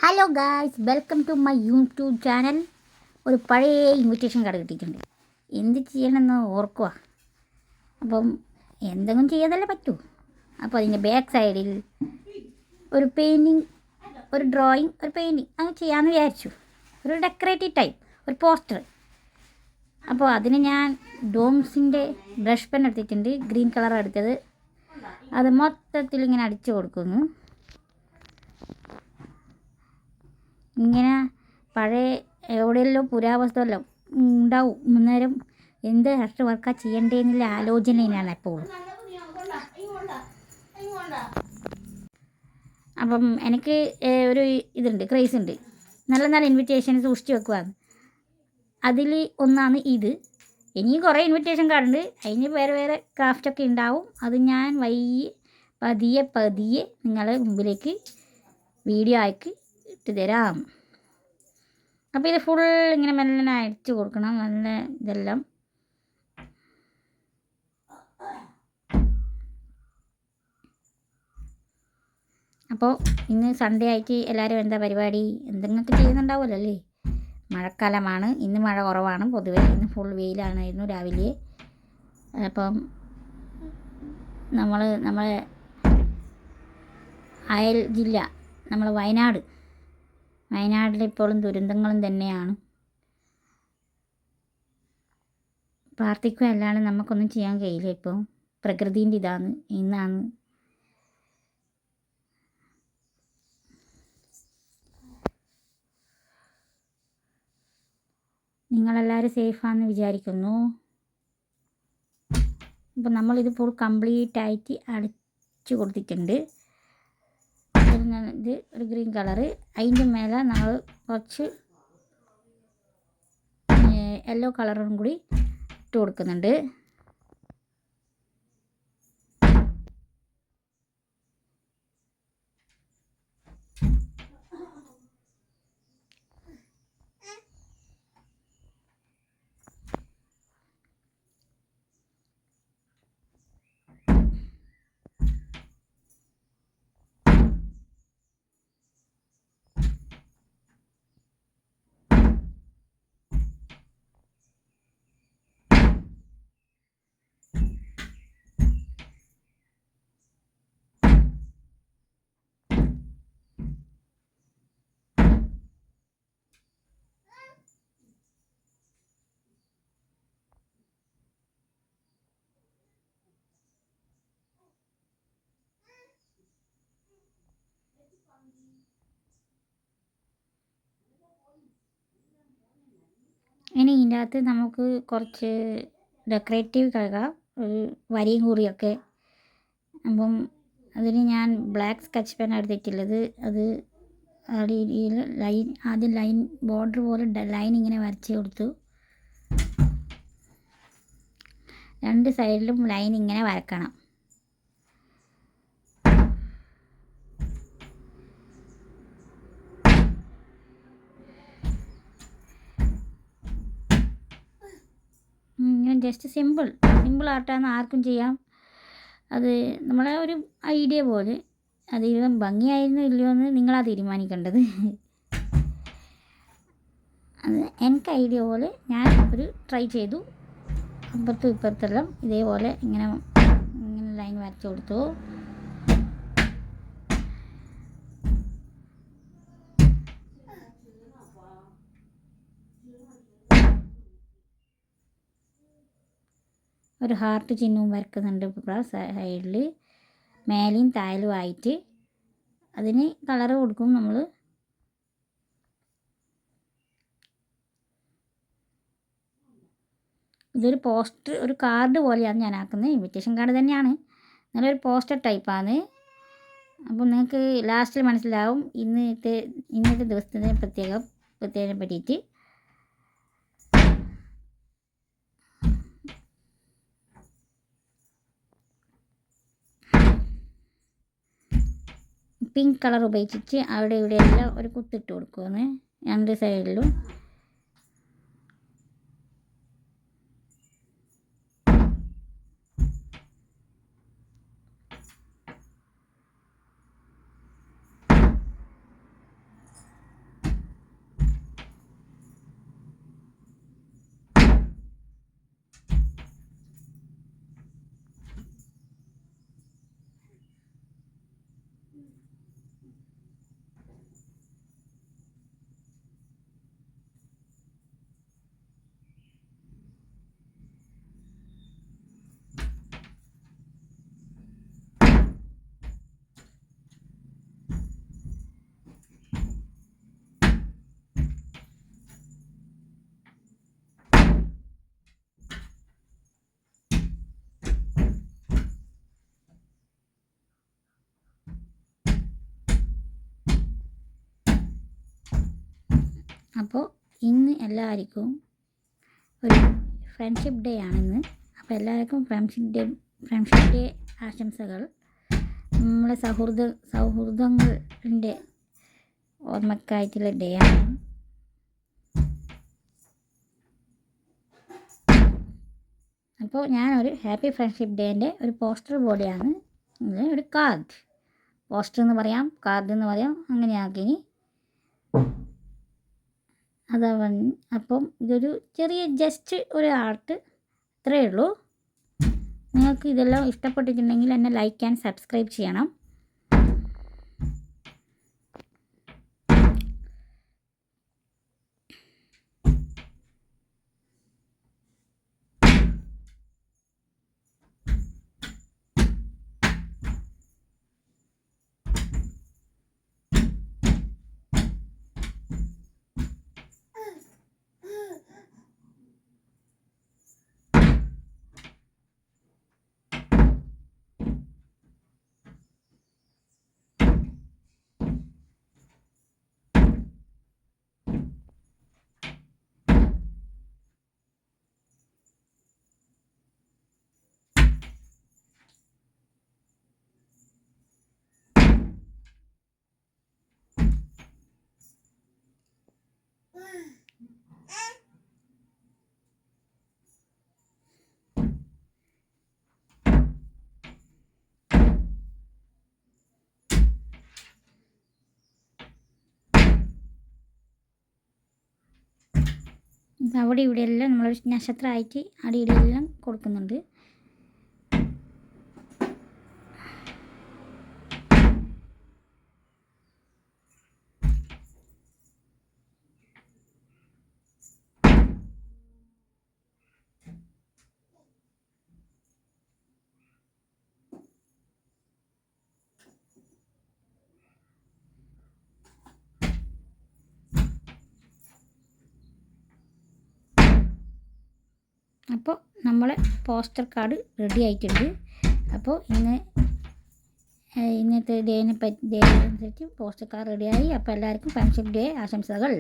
Hello guys, welcome to my YouTube channel. ഒരു പഴയ invitation card കിട്ടിയിട്ടുണ്ട്. എന്ത് ചെയ്യണമെന്ന് ഓർക്കുക. അപ്പം എന്തെങ്കിലും ചെയ്യാതല്ലേ പറ്റൂ. അപ്പോൾ അതിൻ്റെ ബാക്ക് സൈഡിൽ ഒരു പെയിൻറ്റിങ്, ഒരു ഡ്രോയിങ്, ഒരു പെയിൻറ്റിങ് അത് ചെയ്യാമെന്ന് വിചാരിച്ചു. ഒരു ഡെക്കറേറ്റീവ് ടൈപ്പ് ഒരു പോസ്റ്റർ. അപ്പോൾ അതിന് ഞാൻ ഡോംസിൻ്റെ ബ്രഷ് പെൻ എടുത്തിട്ടുണ്ട്. ഗ്രീൻ കളർ എടുത്തത്. അത് മൊത്തത്തിൽ ഇങ്ങനെ അടിച്ചു കൊടുക്കുന്നു. ഇങ്ങനെ പഴയ എവിടെയെല്ലോ പുരാവസ്തുവെല്ലാം ഉണ്ടാവും. അന്നേരം എന്ത് ആർട്ട് വർക്കാണ് ചെയ്യേണ്ടതെന്നുള്ള ആലോചനയാണ് എപ്പോഴും. അപ്പം എനിക്ക് ഒരു ഇതുണ്ട്, ക്രേസ് ഉണ്ട്. നല്ല നല്ല ഇൻവിറ്റേഷൻ സൂക്ഷിച്ച് വെക്കുവാണ്. അതിൽ ഒന്നാണ് ഇത്. ഇനിയും കുറേ ഇൻവിറ്റേഷൻ കാർഡുണ്ട്. അതിന് വേറെ വേറെ ക്രാഫ്റ്റൊക്കെ ഉണ്ടാവും. അത് ഞാൻ പതിയെ പതിയെ നിങ്ങളുടെ മുമ്പിലേക്ക് വീഡിയോ ആക്കി ഇട്ട് തരാം. അപ്പോൾ ഇത് ഫുൾ ഇങ്ങനെ മെല്ലെ അടിച്ചു കൊടുക്കണം. നല്ല ഇതെല്ലാം അപ്പോൾ ഇന്ന് സൺഡേ ആയിട്ട് എല്ലാവരും എന്താ പരിപാടി? എന്തെങ്കിലുമൊക്കെ ചെയ്യുന്നുണ്ടാവുമല്ലോ അല്ലേ? മഴക്കാലമാണ്. ഇന്ന് മഴ കുറവാണ് പൊതുവേ. ഇന്ന് ഫുൾ വെയിലായിരുന്നു രാവിലെ. അപ്പം നമ്മളെ അയൽ ജില്ല വയനാട്ടിൽ ഇപ്പോഴും ദുരന്തങ്ങളും തന്നെയാണ്. പ്രാർത്ഥിക്കുക അല്ലാണ്ട് നമുക്കൊന്നും ചെയ്യാൻ കഴിയില്ല. ഇപ്പോൾ പ്രകൃതിൻ്റെ ഇന്നാണ്. നിങ്ങളെല്ലാവരും സേഫാണെന്ന് വിചാരിക്കുന്നു. അപ്പോൾ നമ്മളിത് ഫുൾ കംപ്ലീറ്റ് ആയിട്ട് അടിച്ചു കൊടുത്തിട്ടുണ്ട്. ഇത് ഒരു ഗ്രീൻ കളറ്. അതിൻ്റെ മേലെ നമ്മൾ കുറച്ച് യെല്ലോ കളറും കൂടി ഇട്ട് കൊടുക്കുന്നുണ്ട്. ഇനി ഇതിൻ്റെ അകത്ത് നമുക്ക് കുറച്ച് ഡെക്കറേറ്റീവ് കഴുകാം, ഒരു വരിയും കുറിയൊക്കെ. അപ്പം അതിന് ഞാൻ ബ്ലാക്ക് സ്കെച്ച് പെൻ എടുത്തിട്ടുള്ളത്. അത് അടിയിൽ ആദ്യം ലൈൻ ബോർഡർ പോലെ ലൈൻ ഇങ്ങനെ വരച്ച് കൊടുത്തു. രണ്ട് സൈഡിലും ലൈൻ ഇങ്ങനെ വരക്കണം. ഇങ്ങനെ ജസ്റ്റ് സിമ്പിൾ ആയിട്ടാണ്, ആർക്കും ചെയ്യാം. അത് നമ്മളെ ഒരു ഐഡിയ പോലെ. അത് ഭംഗിയായിരുന്നു ഇല്ലയോ എന്ന് നിങ്ങളാ തീരുമാനിക്കേണ്ടത്. അത് എനിക്ക് ഐഡിയ പോലെ ഞാൻ ഒരു ട്രൈ ചെയ്തു. അപ്പുറത്തും ഇപ്പുറത്തെല്ലാം ഇതേപോലെ ഇങ്ങനെ ലൈൻ വരച്ചു കൊടുത്തു. ഒരു ഹാർട്ട് ചിഹ്നവും വരക്കുന്നുണ്ട് സൈഡിൽ, മേലെയും താഴെയും ആയിട്ട്. അതിന് കളറ് കൊടുക്കും നമ്മൾ. ഇതൊരു പോസ്റ്റർ, ഒരു കാർഡ് പോലെയാണ് ഞാൻ ആക്കുന്നത്. ഇൻവിറ്റേഷൻ കാർഡ് തന്നെയാണ്, നല്ലൊരു പോസ്റ്റർ ടൈപ്പാണ്. അപ്പോൾ നിങ്ങൾക്ക് ലാസ്റ്റിൽ മനസ്സിലാവും ഇന്നത്തെ ദിവസത്തിനെ പ്രത്യേകം പറ്റിയിട്ട്. പിങ്ക് കളർ ഉപയോഗിച്ചിട്ട് അവിടെ ഇവിടെയെല്ലാം ഒരു കുത്തിട്ട് കൊടുക്കുമെന്ന്, രണ്ട് സൈഡിലും. അപ്പോൾ ഇന്ന് എല്ലാവർക്കും ഒരു ഫ്രണ്ട്ഷിപ്പ് ഡേ ആണിന്ന്. അപ്പോൾ എല്ലാവർക്കും ഫ്രണ്ട്ഷിപ്പ് ഡേ ആശംസകൾ. നമ്മളെ സൗഹൃദങ്ങളുടെ ഓർമ്മക്കായിട്ടുള്ള ഡേ ആണ്. അപ്പോൾ ഞാനൊരു ഹാപ്പി ഫ്രണ്ട്ഷിപ്പ് ഡേൻ്റെ ഒരു പോസ്റ്റർ ബോർഡിയാണ്, ഒരു കാർഡ്, പോസ്റ്റർ എന്ന് പറയാം, കാർഡ് എന്ന് പറയാം, അങ്ങനെയാക്കിനി അതാണ്. അപ്പം ഇതൊരു ചെറിയ ജസ്റ്റ് ഒരു ആർട്ട്, ഇത്രയേ ഉള്ളൂ. നിങ്ങൾക്ക് ഇതെല്ലാം ഇഷ്ടപ്പെട്ടിട്ടുണ്ടെങ്കിൽ എന്നെ ലൈക്ക് ആൻഡ് സബ്സ്ക്രൈബ് ചെയ്യണം. അവിടെ ഇവിടെയെല്ലാം നമ്മളൊരു നക്ഷത്രമായിട്ട് അടിയിലെല്ലാം കൊടുക്കുന്നുണ്ട്. അപ്പോൾ നമ്മളെ പോസ്റ്റർ കാർഡ് റെഡി ആയിട്ടുണ്ട്. അപ്പോൾ ഇന്നത്തെ ഡേ അനുസരിച്ച് പോസ്റ്റർ കാർഡ് റെഡിയായി. അപ്പോൾ എല്ലാവർക്കും ഫ്രണ്ട്ഷിപ്പ് ഡേ ആശംസകൾ.